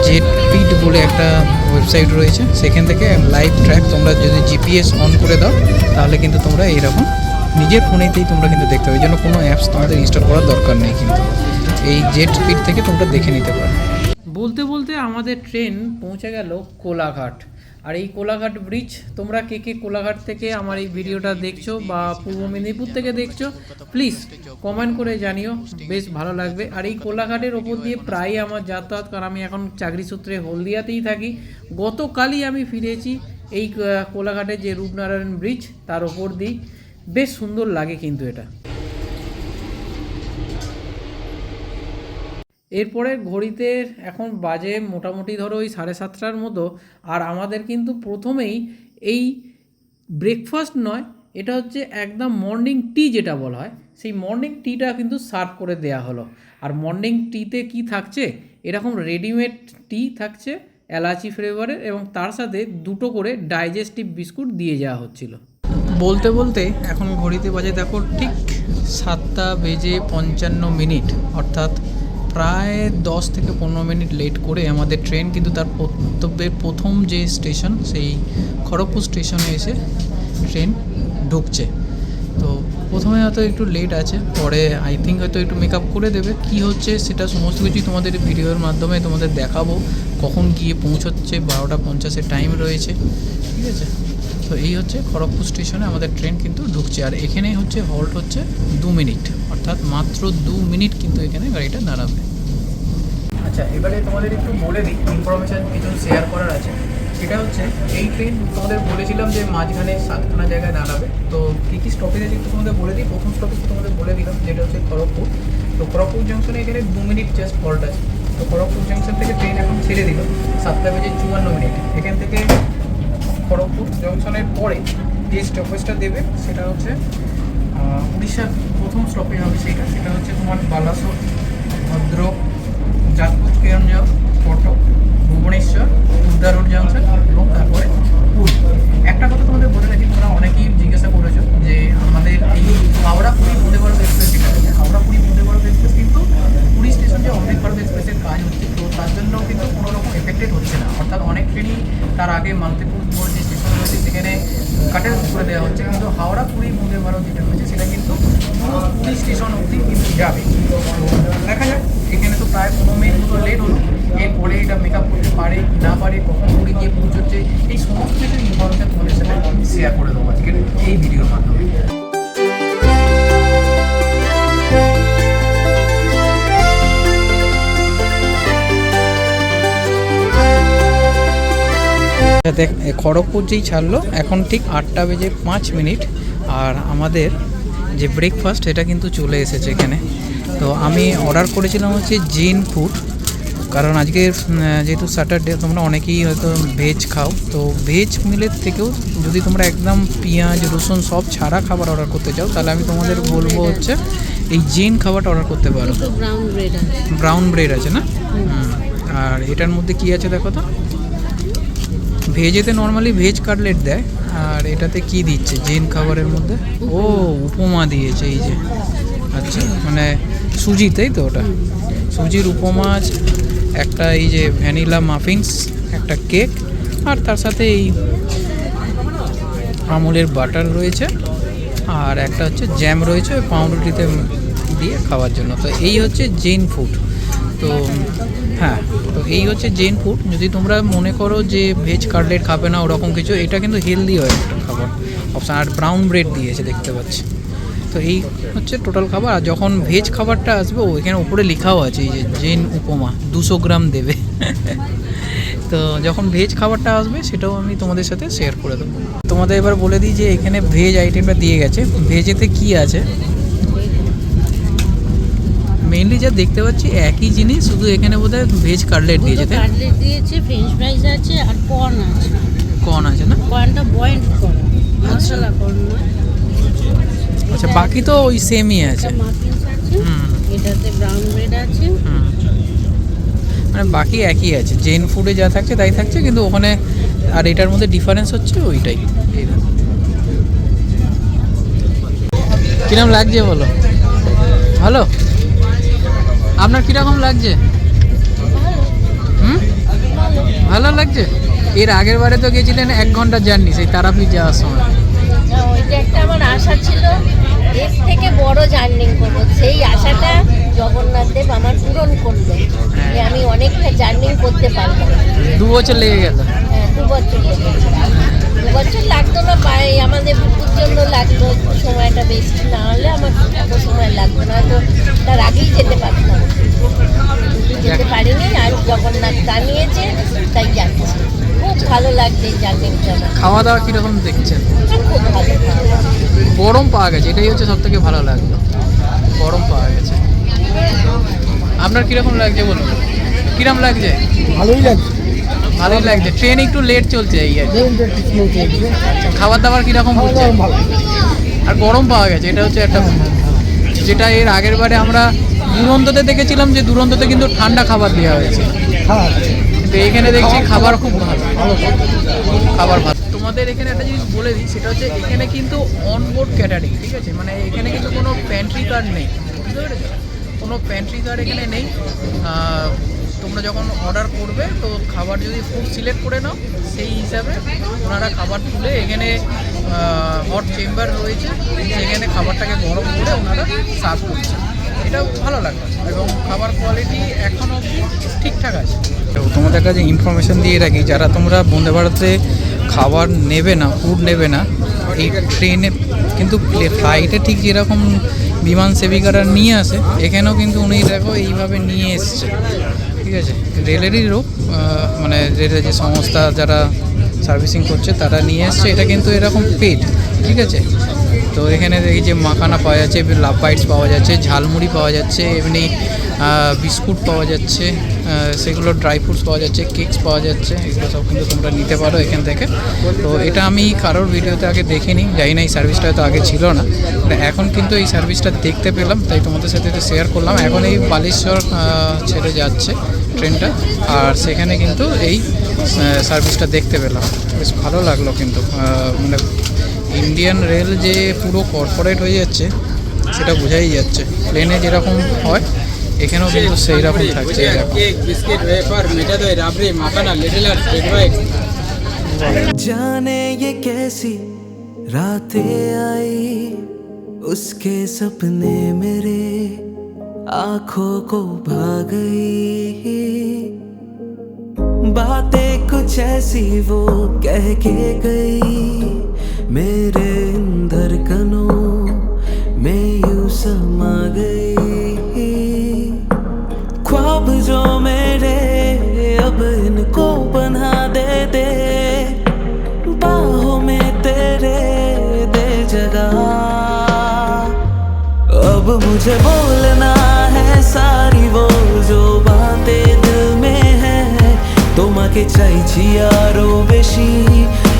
জেট পিট বলে একটা ওয়েবসাইট রয়েছে, সেখান থেকে লাইভ ট্র্যাক তোমরা যদি জিপিএস অন করে দাও তাহলে কিন্তু তোমরা এইরকম নিজের ফোনেতেই তোমরা কিন্তু দেখতে পাবে। এই জন্য কোনো অ্যাপস তোমাদের ইনস্টল করার দরকার নেই, কিন্তু এই জেট স্পিড থেকে তোমরা দেখে নিতে পারো। বলতে বলতে আমাদের ট্রেন পৌঁছে গেল কোলাঘাট। আর এই কোলাঘাট ব্রিজ, তোমরা কে কে কোলাঘাট থেকে আমার এই ভিডিওটা দেখছো বা পূর্ব মেদিনীপুর থেকে দেখছো, প্লিজ কমেন্ট করে জানিও, বেশ ভালো লাগবে। আর এই কোলাঘাটের ওপর দিয়ে প্রায় আমার যাতায়াত, কারণ আমি এখন চাকরি সূত্রে হলদিয়াতেই থাকি। গতকালই আমি ফিরেছি এই কোলাঘাটের যে রূপনারায়ণ ব্রিজ তার ওপর দিয়ে, বেশ সুন্দর লাগে কিন্তু এটা। এরপরে ঘড়িতে এখন বাজে মোটামুটি ধরো ওই 7:30টার মতো। আর আমাদের কিন্তু প্রথমেই এই ব্রেকফাস্ট নয়, এটা হচ্ছে একদম মর্নিং টি যেটা বলা হয়, সেই মর্নিং টিটা কিন্তু সার্ভ করে দেয়া হলো। আর মর্নিং টিতে কি থাকছে, এরকম রেডিমেড টি থাকছে এলাচি ফ্লেভারের, এবং তার সাথে 2টো করে ডাইজেস্টিভ বিস্কুট দিয়ে যাওয়া হচ্ছিল। বলতে বলতে এখন ঘড়িতে বাজে দেখো ঠিক 7:55, অর্থাৎ প্রায় 10 থেকে 15 মিনিট লেট করে আমাদের ট্রেন কিন্তু তার গন্তব্যের প্রথম যে স্টেশন সেই খড়গপুর স্টেশনে এসে ট্রেন ঢুকছে। তো প্রথমে হয়তো একটু লেট আছে, পরে আই থিঙ্ক হয়তো একটু মেকআপ করে দেবে। কি হচ্ছে সেটা সমস্ত কিছুই তোমাদের ভিডিওর মাধ্যমে তোমাদের দেখাবো, কখন গিয়ে পৌঁছচ্ছে। 12:50 টাইম রয়েছে, ঠিক আছে। তো এই হচ্ছে খড়গপুর স্টেশনে আমাদের ট্রেন কিন্তু ঢুকছে। আর এখানেই হচ্ছে হল্ট হচ্ছে 2 মিনিট, অর্থাৎ মাত্র 2 মিনিট কিন্তু এখানে গাড়িটা দাঁড়াবে। আচ্ছা, এবারে তোমাদের একটু বলে দিই, ইনফরমেশান কিছু শেয়ার করার আছে। সেটা হচ্ছে এই ট্রেন তোমাদের বলেছিলাম যে মাঝখানে 7খানা জায়গায় দাঁড়াবে। তো কী কী স্টপেজ আছে একটু তোমাদের বলে দিই। প্রথম স্টপেজ তোমাদের বলে দিলাম, যেটা হচ্ছে খড়গপুর। তো খড়গপুর জংশনে এখানে 2 মিনিট জাস্ট হল্ট আছে। তো খড়গপুর জংশন থেকে ট্রেন এখন ছেড়ে দিল 7:54। এখান থেকে খড়গপুর জংশনের পরে যে স্টপেজটা দেবে সেটা হচ্ছে উড়িষ্যার প্রথম স্টপেজ হবে সেটা হচ্ছে তোমার বালাসোর, ভদ্রক, যাজপুর, কেরঞ্জল, কটক, ভুবনেশ্বর, খুর্দা রোড জংশন এবং তারপরে পুরী। একটা কথা তোমাদের বলে রাখি, তোমরা অনেকেই জিজ্ঞাসা করেছো যে আমাদের এই হাওড়া পুরী বন্দে ভারত এক্সপ্রেস যেটা আছে, হাওড়া পুরী বন্দে ভারত এক্সপ্রেস কিন্তু পুরী স্টেশন যে অমৃত ভারত এক্সপ্রেসের কাজ হচ্ছে, তো তার জন্য কিন্তু কোনো রকম এফেক্টেড হচ্ছে না। অর্থাৎ অনেক ট্রেনই তার আগে মালতীপুর মোড় যে স্টেশন রয়েছে সেখানে কাটের করে দেওয়া হচ্ছে, কিন্তু হাওড়া পুরী বন্দে ভারত যেটা রয়েছে সেটা কিন্তু পুরো পুরী স্টেশন অবধি কিন্তু যাবে। তো দেখা যাক, এখানে তো প্রায় 15 মিনিট মতো লেট হলো। এরপরে এটা মেকআপ করতে পারে কি না পারে, কখন পুরী গিয়ে পৌঁছচ্ছে, এই সমস্ত কিছু ইনফরমেশন তোমাদের সাথে শেয়ার করে দেবো আজকের এই ভিডিওর মাধ্যমে। দেখ, খড়গপুর যেই ছাড়লো এখন ঠিক 8:05। আর আমাদের যে ব্রেকফাস্ট এটা কিন্তু চলে এসেছে এখানে। তো আমি অর্ডার করেছিলাম হচ্ছে জেন ফুড, কারণ আজকে যেহেতু স্যাটারডে তোমরা অনেকেই হয়তো ভেজ খাও। তো ভেজ মিলের থেকেও যদি তোমরা একদম পেঁয়াজ রসুন সব ছাড়া খাবার অর্ডার করতে চাও, তাহলে আমি তোমাদের বলবো হচ্ছে এই জেন খাবারটা অর্ডার করতে পারো। ব্রাউন ব্রেড আছে না? আর এটার মধ্যে কি আছে দেখো তো। ভেজেতে নর্মালি ভেজ কাটলেট দেয়, আর এটাতে কি দিচ্ছে জেন খাবারের মধ্যে? ও উপমা দিয়েছে, এই যে। আচ্ছা, মানে সুজি, তাই তো? ওটা সুজির উপমা আছে, একটা এই যে ভ্যানিলা মাফিনস, একটা কেক, আর তার সাথে এই আমুলের বাটার রয়েছে, আর একটা হচ্ছে জ্যাম রয়েছে পাউরুটিতে দিয়ে খাওয়ার জন্য। তো এই হচ্ছে জেন ফুড। তো হ্যাঁ, তো এই হচ্ছে জেন ফুড। যদি তোমরা মনে করো যে ভেজ কাটলেট খাবে না ওরকম কিছু, এটা কিন্তু হেলদি হয় একটা খাবার অপশান। আর ব্রাউন ব্রেড দিয়েছে দেখতে পাচ্ছি। তো এই হচ্ছে টোটাল খাবার। আর যখন ভেজ খাবারটা আসবে এখানে উপরে লেখাও আছে এই যে জেন উপমা 200 গ্রাম দেবে। তো যখন ভেজ খাবারটা আসবে সেটাও আমি তোমাদের সাথে শেয়ার করে দেবো। তোমাদের এবার বলে দিই যে এখানে ভেজ আইটেমটা দিয়ে গেছে। ভেজেতে কি আছে মেইনলি যা দেখতে পাচ্ছি একই জিনিস, শুধু এখানে বোধহয় ভেজ কাটলেট দিয়েছে। কাটলেট দিয়েছে, ফ্রেঞ্চ ফ্রাইজ আছে, আর কর্ন আছে। কর্ন আছে না? কর্নটা বয়েল করা, মশলা কর্ন নয়। আচ্ছা, বাকি তো ওই সেমই আছে। মাফিনস আছে, এটাতে ব্রাউন ব্রেড আছে। মানে বাকি একই আছে, জেন ফুডে যা থাকছে তাই থাকছে, কিন্তু ওখানে আর এটার মধ্যে ডিফারেন্স হচ্ছে ওইটাই। এই দেখো। কিরকম লাগছে বলো? ভালো? আপনার কীরকম লাগছে? ভালো লাগছে। এর আগের বারে তো গেছিলেন 1 ঘন্টার জার্নি, সেই তারাপীঠ যাওয়ার সময়। ওইটা একটা আমার আশা ছিল, এর থেকে বড় জার্নি করবো, সেই আশাটা জগন্নাথ দেব আমার পূরণ করলো। যে আমি অনেকটা জার্নি করতে পারবো। 2 বছর লেগে গেল। হ্যাঁ, 2 বছর লেগেছে। 2 বছর লাগতো না, আমাদের বুকুর জন্য লাগতো সময়টা বেশি, না হলে আমার এত সময় লাগতো না, তো তার আগেই যেতে পারতাম। যেতে পারিনি, আর জগন্নাথ জানিয়েছে তাই যাচ্ছি। খুব ভালো লাগছে এই জার্নিটা। খাওয়া দাওয়া কীরকম দেখছেন? খুব ভালো। গরম পাওয়া গেছে, এটাই হচ্ছে সব থেকে ভালো লাগলো, গরম পাওয়া গেছে। আপনার কীরকম লাগছে বলুন? কিরম লাগছে? ভালোই লাগছে। ভালোই লাগছে। ট্রেন একটু লেট চলছে এই আর কি। আচ্ছা, খাবার দাবার কীরকম হচ্ছে? আর গরম পাওয়া গেছে, এটা হচ্ছে একটা, যেটা এর আগের বারে আমরা দুরন্ততে দেখেছিলাম যে দুরন্ততে কিন্তু ঠান্ডা খাবার দেওয়া হয়েছে, কিন্তু এখানে দেখছি খাবার খুব ভালো, খাবার ভালো। তোমাদের এখানে একটা জিনিস বলে দিই, সেটা হচ্ছে এখানে কিন্তু অনবোর্ড ক্যাটারিং, ঠিক আছে? মানে এখানে কিন্তু কোনো প্যান্ট্রি কার্ড নেই, বুঝতে পেরেছো? কোনো প্যান্ট্রি কার্ড এখানে নেই। তোমরা যখন অর্ডার করবে তো খাবার যদি ফুড সিলেক্ট করে নাও, সেই হিসাবে ওনারা খাবার তুলে এখানে হট চেম্বার রয়েছে, সেখানে খাবারটাকে গরম করে ওনারা সার্ভ করছে। এটা ভালো লাগলো এবং খাবার কোয়ালিটি এখনও ঠিকঠাক আছে। তো তোমাদের কাছে ইনফরমেশান দিয়ে রাখি, যারা তোমরা বন্দে ভারতে খাবার নেবে না, ফুড নেবে না, এই ট্রেনে কিন্তু ফ্লাইটে ঠিক যেরকম বিমান সেবিকারা নিয়ে আসে, এখানেও কিন্তু উনি দেখো এইভাবে নিয়ে এসছে, ঠিক আছে? রেলেরই লোক, মানে রেলের যে সংস্থা যারা সার্ভিসিং করছে তারা নিয়ে এসছে, এটা কিন্তু এরকম পেড, ঠিক আছে? তো এখানে এই যে মাখানা পাওয়া যাচ্ছে, লাভ বাইটস পাওয়া যাচ্ছে, ঝালমুড়ি পাওয়া যাচ্ছে, এমনি বিস্কুট পাওয়া যাচ্ছে, সেগুলো ড্রাই ফ্রুটস পাওয়া যাচ্ছে, কেকস পাওয়া যাচ্ছে, এগুলো সব কিন্তু তোমরা নিতে পারো এখান থেকে। তো এটা আমি কারোর ভিডিওতে আগে দেখিনি, জানি না এই সার্ভিসটা হয়তো আগে ছিল না, এখন কিন্তু এই সার্ভিসটা দেখতে পেলাম, তাই তোমাদের সাথে তো শেয়ার করলাম। এখন এই বালেশ্বর ছেড়ে যাচ্ছে ট্রেনটা, আর সেখানে কিন্তু এই সার্ভিসটা দেখতে পেলাম, বেশ ভালো লাগলো। কিন্তু মানে ইন্ডিয়ান রেল যে পুরো কর্পোরেট হয়ে যাচ্ছে সেটা বোঝাই যাচ্ছে। প্লেনে যেরকম হয় এখানেও কিন্তু সেই রকম থাকছে। जाने ये कैसी रातें आई, उसके सपने मेरे आंखों को भा गई, बातें कुछ ऐसी वो कह के गई, मेरे धड़कनों में यूं समा गई, ख्वाब जो मेरे अब इनको बना दे, बाहों में तेरे दे जगह, अब मुझे बोलना है सारी वो जो बातें दिल में है, তোমাকে চাইছি আরো বেশি,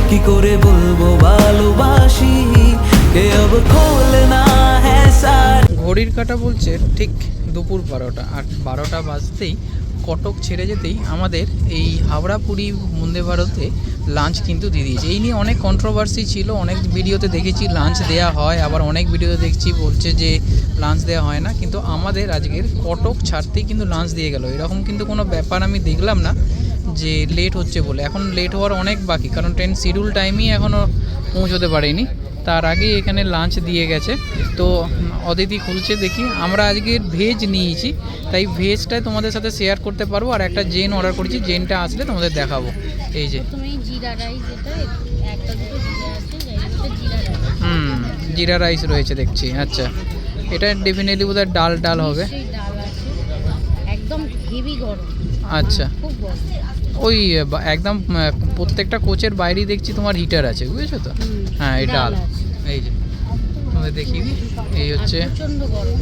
কি করে বলবো ভালোবাসি, কে अब खोलना है सारी। ঘড়ির কাঁটা বলছে ঠিক দুপুর 12টা, আর 12টা বাজতেই কটক ছেড়ে যেতেই আমাদের এই হাওড়া পুরী বন্দে ভারতে লাঞ্চ কিন্তু দিয়ে দিয়েছে। এই নিয়ে অনেক কন্ট্রোভার্সি ছিল, অনেক ভিডিওতে দেখেছি লাঞ্চ দেওয়া হয়, আবার অনেক ভিডিওতে দেখছি বলছে যে লাঞ্চ দেওয়া হয় না, কিন্তু আমাদের আজকের কটক ছাড়তেই কিন্তু লাঞ্চ দিয়ে গেল। এরকম কিন্তু কোনো ব্যাপার আমি দেখলাম না যে লেট হচ্ছে বলে। এখন লেট হওয়ার অনেক বাকি, কারণ ট্রেন শিডিউল টাইমই এখনও পৌঁছতে পারেনি, তার আগেই এখানে লাঞ্চ দিয়ে গেছে। তো অদিতি খুলছে, দেখি। আমরা আজকে ভেজ নিয়েছি, তাই ভেজটাই তোমাদের সাথে শেয়ার করতে পারবো, আর একটা জেন অর্ডার করেছি, জেনটা আসলে তোমাদের দেখাবো। এই যে জিরা রাইস, যেটা একটা দুটো জিরা আছে, জিরা রাইস। জিরা রাইস রয়েছে দেখছি। আচ্ছা, এটা ডেফিনেটলি বোধহয় ডাল ডাল হবে। ডাল আছে, একদম হেভি গরম। আচ্ছা, খুব গরম। ওই একদম প্রত্যেকটা কোচের বাইরেই দেখছি তোমার হিটার আছে, বুঝেছো তো? হ্যাঁ, এই ডাল, এই যে তোমাদের দেখিয়ে দিই, এই হচ্ছে প্রচন্ড গরম।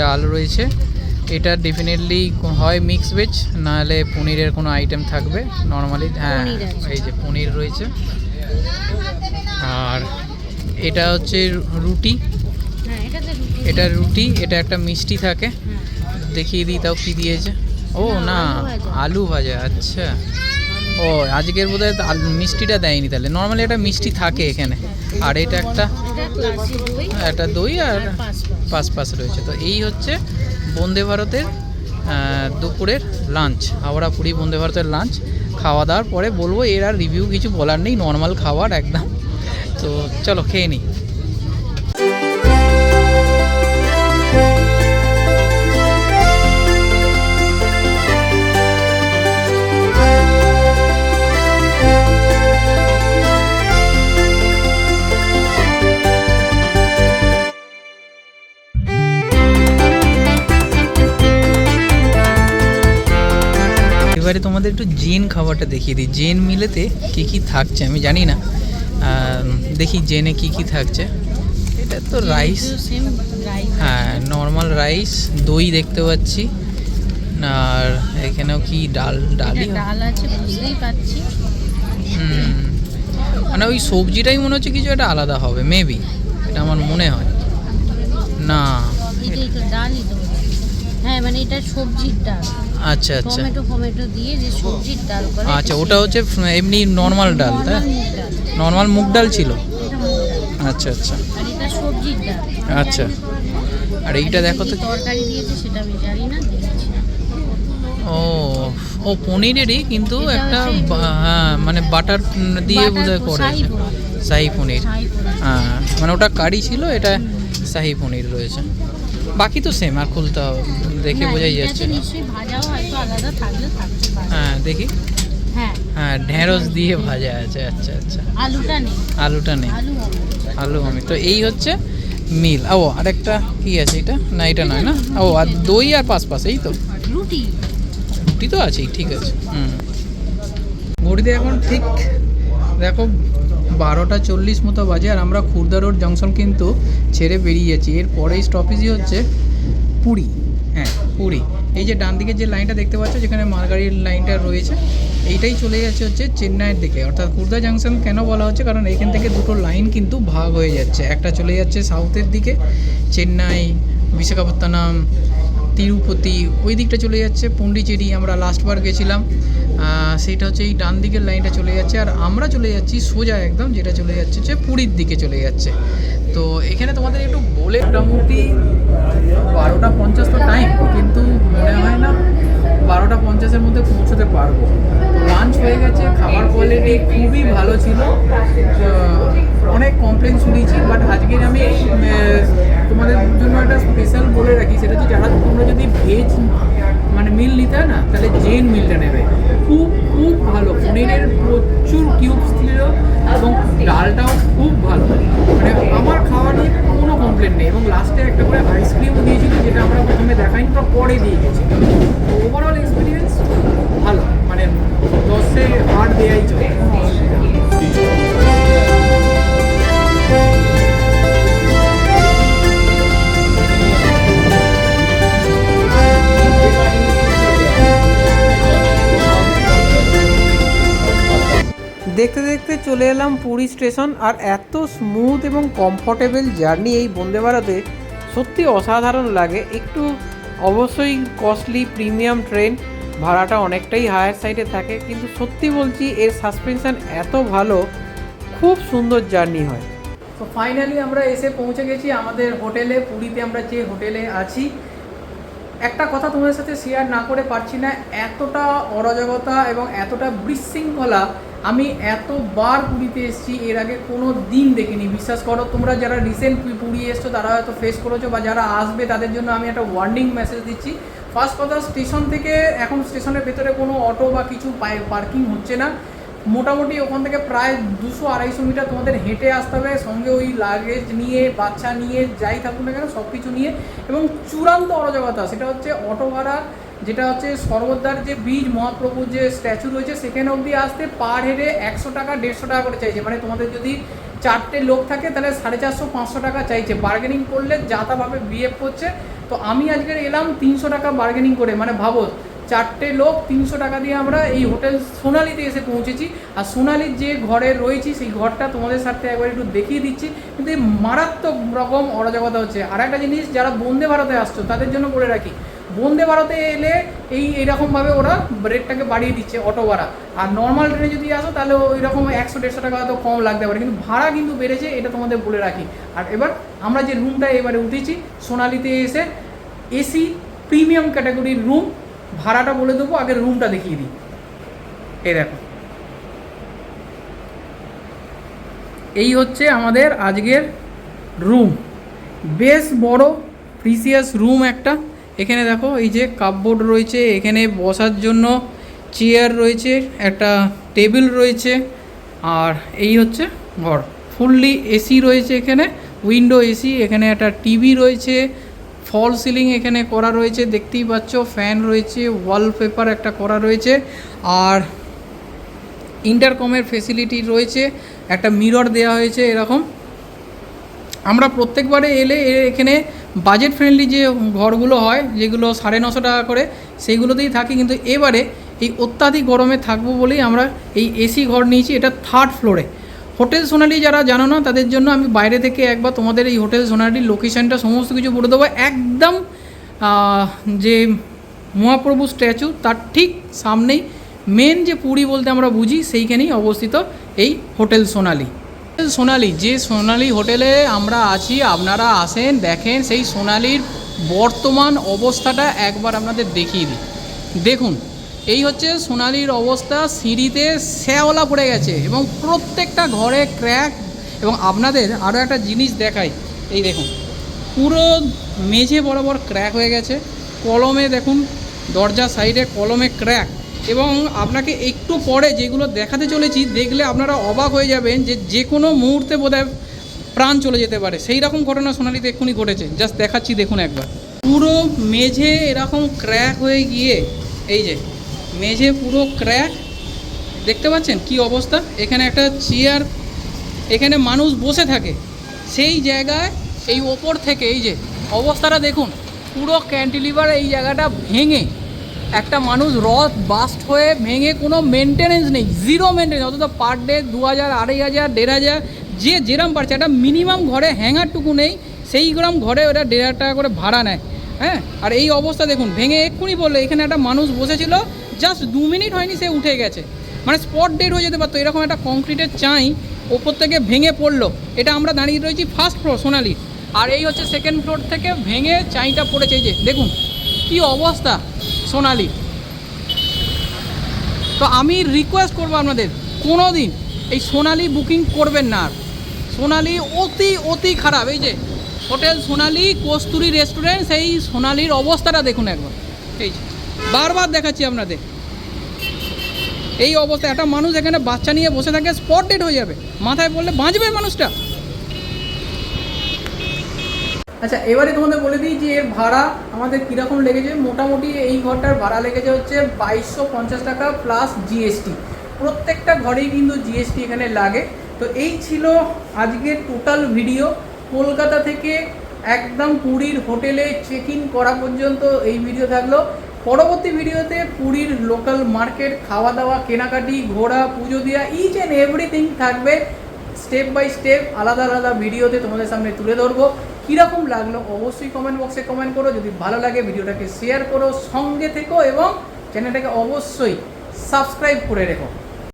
ডাল রয়েছে। এটা ডেফিনেটলি হয় মিক্স ভেজ, নাহলে পনিরের কোনো আইটেম থাকবে নর্মালি। হ্যাঁ, এই যে পনির রয়েছে। আর এটা হচ্ছে রুটি, হ্যাঁ, এটা রুটি, এটা একটা মিষ্টি থাকে। দেখিয়ে দিই তাও কি দিয়েছে। ও না, আলু ভাজা, আচ্ছা। ও আজকের বোধহয় মিষ্টিটা দেয়নি তাহলে, নর্মালি এটা মিষ্টি থাকে এখানে। আর এটা একটা দই আর পাঁচ রয়েছে। তো এই হচ্ছে বন্দে ভারতের দুপুরের লাঞ্চ, হাওড়া পুরী বন্দে ভারতের লাঞ্চ। খাওয়া দাওয়ার পরে বলবো, এর আর রিভিউ কিছু বলার নেই, নর্মাল খাবার একদম। তো চলো খেয়ে নিই। এবারে তোমাদের একটু জেন খাবারটা দেখিয়ে দিই। জেন মিলেতে কি কি থাকছে আমি জানি না, দেখি জেনে কি কি থাকছে। এটা তো রাইস, হ্যাঁ নর্মাল রাইস, দই দেখতে পাচ্ছি, আর এখানেও কি ডালই আছে বুঝতেই পারছি। মানে ওই সবজিটাই মনে হচ্ছে কিছু একটা আলাদা হবে, মেবি, এটা আমার মনে হয়। না ডালই তো, হ্যাঁ মানে এটা সবজির ডাল। আচ্ছা আচ্ছা, টমেটো দিয়ে যে সবজির ডাল করে। আচ্ছা ওটা হচ্ছে এমনি নর্মাল ডাল, তাই নর্মাল মুগ ডাল ছিল। আচ্ছা আচ্ছা, আর এটা সবজির ডাল। আচ্ছা, আর এইটা দেখো তো তরকারি দিয়েছে সেটা আমি জানি না, দিয়েছে। ও পনিরেরই, কিন্তু একটা হ্যাঁ মানে বাটার দিয়ে বোধহয় করেছে, শাহি পনির। হ্যাঁ মানে ওটা কারি ছিল, এটা শাহি পনির রয়েছে। বাকি তো সেম, আর খুলতে হবে, দেখে বোঝাই যাচ্ছে। হ্যাঁ দেখি, হ্যাঁ ঢেঁড়স দিয়ে ভাজা আছে। আচ্ছা আচ্ছা, আলুটা নেই, আলু আমি তো। এই হচ্ছে মিল। ও আরেকটা কি আছে, এটা না এটা নয় না। ও আর দই আর পাঁচ, এই তো রুটি তো আছেই, ঠিক আছে। ঘড়িতে এখন ঠিক দেখো 12টা 40 মতো বাজে, আর আমরা খুর্দা রোড জংশন কিন্তু ছেড়ে বেরিয়ে যাচ্ছি। এর পরেই স্টপেজই হচ্ছে পুরী। হ্যাঁ পুরী, এই যে ডান দিকে যে লাইনটা দেখতে পাচ্ছ, যেখানে মালগাড়ির লাইনটা রয়েছে, এইটাই চলে যাচ্ছে হচ্ছে চেন্নাইয়ের দিকে। অর্থাৎ খুর্দা জংশন কেন বলা হচ্ছে, কারণ এখান থেকে দুটো লাইন কিন্তু ভাগ হয়ে যাচ্ছে। একটা চলে যাচ্ছে সাউথের দিকে, চেন্নাই, বিশাখাপত্তনম, তিরুপতি, ওই দিকটা চলে যাচ্ছে পন্ডিচেরি, আমরা লাস্টবার গেছিলাম, সেইটা হচ্ছে এই ডান দিকের লাইনটা চলে যাচ্ছে। আর আমরা চলে যাচ্ছি সোজা একদম, যেটা চলে যাচ্ছে হচ্ছে পুরীর দিকে চলে যাচ্ছে। তো এখানে তোমাদের একটু বলে, মোটামুটি 12টা 50 তো টাইম, কিন্তু মনে হয় না 12টা 50-এর মধ্যে পৌঁছতে পারবো। লাঞ্চ হয়ে গেছে, খাবার কোয়ালিটি খুবই ভালো ছিল, অনেক কমপ্লেন শুনেছি, বাট আজকে আমি তোমাদের জন্য একটা স্পেশাল বলে রাখি। সেটা হচ্ছে, যারা তোমরা যদি ভেজ মানে মিল নিতে হয় না, তাহলে জেন মিলটা নেবে। খুব ভালো, পনিরের প্রচুর কিউবস ছিল, এবং ডালটাও খুব ভালো। মানে আমার খাওয়া নিয়ে কোনো কমপ্লেন নেই। এবং লাস্টে একটা করে আইসক্রিমও দিয়েছিল, যেটা আমরা প্রথমে দেখাইনি, তো পরে দিয়ে গেছি। তো ওভারঅল এক্সপিরিয়েন্স ভালো, মানে 10-এ 8 দেওয়াই চলে। দেখতে দেখতে চলে এলাম পুরী স্টেশন। আর এত স্মুথ এবং কমফোর্টেবল জার্নি এই বন্দে ভারতে সত্যি অসাধারণ লাগে। একটু অবশ্যই কস্টলি প্রিমিয়াম ট্রেন, ভাড়াটা অনেকটাই হায়ার সাইডে থাকে, কিন্তু সত্যি বলছি এর সাসপেনশন এত ভালো, খুব সুন্দর জার্নি হয়। তো ফাইনালি আমরা এসে পৌঁছে গেছি আমাদের হোটেলে, পুরীতে আমরা যে হোটেলে আছি। একটা কথা তোমাদের সাথে শেয়ার না করে পারছি না, এতটা অরাজকতা এবং এতটা বিশৃঙ্খলা আমি এতবার পুরীতে এসেছি, এর আগে কোনো দিন দেখিনি। বিশ্বাস করো, তোমরা যারা রিসেন্ট পুরী এসছো তারা হয়তো ফেস করেছো, বা যারা আসবে তাদের জন্য আমি একটা ওয়ার্নিং মেসেজ দিচ্ছি। ফার্স্ট কথা, স্টেশন থেকে এখন স্টেশনের ভেতরে কোনো অটো বা কিছু পার্কিং হচ্ছে না। মোটামুটি ওখান থেকে প্রায় 200-250 মিটার তোমাদের হেঁটে আসতে হবে, সঙ্গে ওই লাগেজ নিয়ে, বাচ্চা নিয়ে, যাই থাকুন না কেন সব কিছু নিয়ে। এবং চূড়ান্ত অরাজকতা সেটা হচ্ছে অটো ভাড়া, যেটা হচ্ছে সর্বদার যে ব্রিজ, মহাপ্রভুর যে স্ট্যাচু রয়েছে, সেখানে অবধি আসতে পার হেডে 100 টাকা 150 টাকা করে চাইছে। মানে তোমাদের যদি 4টে লোক থাকে তাহলে 450-500 টাকা চাইছে। বার্গেনিং করলে যাতাভাবে বিহেভ করছে। তো আমি আজকে এলাম 300 টাকা বার্গেনিং করে, মানে ভাবো 4টে লোক 300 টাকা দিয়ে আমরা এই হোটেল সোনালিতে এসে পৌঁছেছি। আর সোনালির যে ঘরে রয়েছি, সেই ঘরটা তোমাদের সাথে একবার একটু দেখিয়ে দিচ্ছি। কিন্তু এই মারাত্মক রকম অরাজকতা হচ্ছে। আর একটা জিনিস, যারা বন্দে ভারতে আসছো তাদের জন্য বলে রাখি, বন্দে ভারতে এলে এইরকমভাবে ওরা রেটটাকে বাড়িয়ে দিচ্ছে অটো ভাড়া। আর নর্মাল ট্রেনে যদি আসো তাহলে ওই রকম 100-150 টাকা হয়তো কম লাগতে পারে, কিন্তু ভাড়া কিন্তু বেড়েছে, এটা তোমাদের বলে রাখি। আর এবার আমরা যে রুমটা এবারে উঠেছি সোনালিতে এসে, এসি প্রিমিয়াম ক্যাটাগরির রুম, ভাড়াটা বলে দেবো, আগে রুমটা দেখিয়ে দিই। এই দেখো, এই হচ্ছে আমাদের আজকের রুম, বেশ বড় প্রিসিয়াস রুম একটা। এখানে দেখো এই যে কাপবোর্ড রয়েছে, এখানে বসার জন্য চেয়ার রয়েছে, একটা টেবিল রয়েছে, আর এই হচ্ছে ঘর। ফুললি এসি রয়েছে এখানে, উইন্ডো এসি, এখানে একটা টিভি রয়েছে, ফল সিলিং এখানে করা রয়েছে দেখতেই পাচ্ছ, ফ্যান রয়েছে, ওয়ালপেপার একটা করা রয়েছে, আর ইন্টারকমের ফেসিলিটি রয়েছে, একটা মিরর দেওয়া হয়েছে এরকম। আমরা প্রত্যেকবারে এলে এখানে বাজেট ফ্রেন্ডলি যে ঘরগুলো হয় যেগুলো 950 টাকা করে, সেইগুলোতেই থাকি, কিন্তু এবারে এই অত্যাধিক গরমে থাকবো বলেই আমরা এই এসি ঘর নিয়েছি। এটা 3rd ফ্লোরে। হোটেল সোনালি যারা জানো না তাদের জন্য আমি বাইরে থেকে একবার তোমাদের এই হোটেল সোনালির লোকেশানটা সমস্ত কিছু বলে দেবো। একদম যে মহাপ্রভু স্ট্যাচু তার ঠিক সামনেই, মেন যে পুরী বলতে আমরা বুঝি, সেইখানেই অবস্থিত এই হোটেল সোনালি। সোনালি, যে সোনালি হোটেলে আমরা আছি, আপনারা আসেন দেখেন সেই সোনালির বর্তমান অবস্থাটা একবার আপনাদের দেখিয়ে দিই। দেখুন, এই হচ্ছে সোনালির অবস্থা, সিঁড়িতে শ্যাওলা পড়ে গেছে এবং প্রত্যেকটা ঘরে ক্র্যাক। এবং আপনাদের আরও একটা জিনিস দেখাই, এই দেখুন পুরো মেঝে বরাবর ক্র্যাক হয়ে গেছে, কলমে দেখুন দরজার সাইডে কলমে ক্র্যাক। এবং আপনাকে একটু পরে যেগুলো দেখাতে চলেছি দেখলে আপনারা অবাক হয়ে যাবেন যে যে কোনো মুহূর্তে বোধহয় প্রাণ চলে যেতে পারে, সেই রকম ঘটনা সোনালিতে এক্ষুনি ঘটেছে। জাস্ট দেখাচ্ছি দেখুন একবার, পুরো মেঝে এরকম ক্র্যাক হয়ে গিয়ে, এই যে মেঝে পুরো ক্র্যাক, দেখতে পাচ্ছেন কি অবস্থা। এখানে একটা চেয়ার, এখানে মানুষ বসে থাকে, সেই জায়গায় এই ওপর থেকে এই যে অবস্থাটা দেখুন, পুরো ক্যান্টিলিভার এই জায়গাটা ভেঙে একটা মানুষ রড বাস্ট হয়ে ভেঙে, কোনো মেনটেনেন্স নেই, জিরো মেনটেনেন্স। অথচ পার ডে 2000, 2500, 1500 যে যেরম পারছে, একটা মিনিমাম ঘরে হ্যাঙ্গারটুকু নেই, সেই গ্রাম ঘরে ওরা 1500 টাকা করে ভাড়া নেয়। হ্যাঁ, আর এই অবস্থা দেখুন, ভেঙে এক্ষুনি বললো এখানে একটা মানুষ বসেছিল, জাস্ট 2 মিনিট হয়নি সে উঠে গেছে, মানে স্পট ডেড হয়ে যেতে পারতো। এরকম একটা কংক্রিটের চাই ওপর থেকে ভেঙে পড়লো। এটা আমরা দাঁড়িয়ে রয়েছি 1st ফ্লোর সোনালি, আর এই হচ্ছে 2nd ফ্লোর থেকে ভেঙে চাইটা পড়েছে। এই যে দেখুন কি অবস্থা সোনালি। তো আমি রিকোয়েস্ট করবো আপনাদের, কোনো দিন এই সোনালি বুকিং করবেন না। আর সোনালি অতি খারাপ। এই যে হোটেল সোনালি, কস্তুরী রেস্টুরেন্ট, সেই সোনালির অবস্থাটা দেখুন একবার। এই যে বারবার দেখাচ্ছি আপনাদের, এই অবস্থা। একটা মানুষ এখানে বাচ্চা নিয়ে বসে থাকে, স্পট ডেড হয়ে যাবে, মাথায় পড়লে বাঁচবে মানুষটা। আচ্ছা, এবারে তোমাদের বলে দিই যে এর ভাড়া আমাদের কীরকম লেগেছে। মোটামুটি এই ঘরটার ভাড়া লেগেছে হচ্ছে 2250 টাকা প্লাস জিএসটি। প্রত্যেকটা ঘরেই কিন্তু জিএসটি এখানে লাগে। তো এই ছিল আজকের টোটাল ভিডিও। কলকাতা থেকে একদম পুরীর হোটেলে চেক ইন করা পর্যন্ত এই ভিডিও থাকলো। পরবর্তী ভিডিওতে পুরীর লোকাল মার্কেট, খাওয়া দাওয়া, কেনাকাটি, ঘোরা, পুজো দেওয়া, ইচ অ্যান্ড এভরিথিং থাকবে স্টেপ বাই স্টেপ, আলাদা আলাদা ভিডিওতে তোমাদের সামনে তুলে ধরবো। কীরকম লাগলো অবশ্যই কমেন্ট বক্সে কমেন্ট করো। যদি ভালো লাগে ভিডিওটাকে শেয়ার করো, সঙ্গে থেকো এবং চ্যানেলটাকে অবশ্যই সাবস্ক্রাইব করে রেখো।